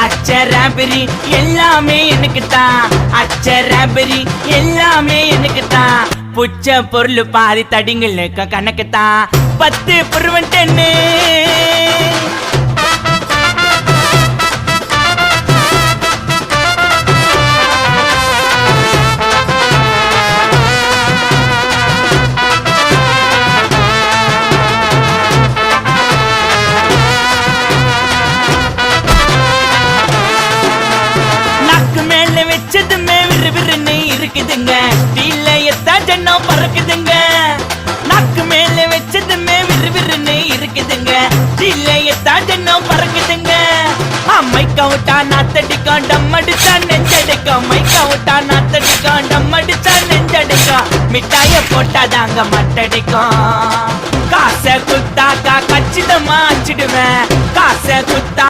அச்சராபரி எல்லாமே எனக்கு தான், அச்சராபரி எல்லாமே எனக்கு தான். புச்ச பொருள் பாதி தடிங்களுக்கு கணக்கு தான் 10 புருவன் 10. வச்சதுமே விறுவிறுன்னு இருக்குதுங்க, தீல எத்தா ஜன்னம் பறக்குதுங்க. நாக்கு மேல வச்சதுமே விறுவிறுன்னு இருக்குதுங்க, தீல எத்தா ஜன்னம் பறக்குதுங்க. மைக்கா விட்டா நாத்தடிக்கும், டம் அடிச்சா நெஞ்சடிக்கும். மைக்கா விட்டா நாத்தடிக்கும், டம் அடிச்சா நெஞ்சடிக்கும். மிட்டாய போட்டாதாங்க மட்டடிக்கும். காசை குத்தாக்கா கச்சிதமா அச்சிடுவேன், காசை குத்தா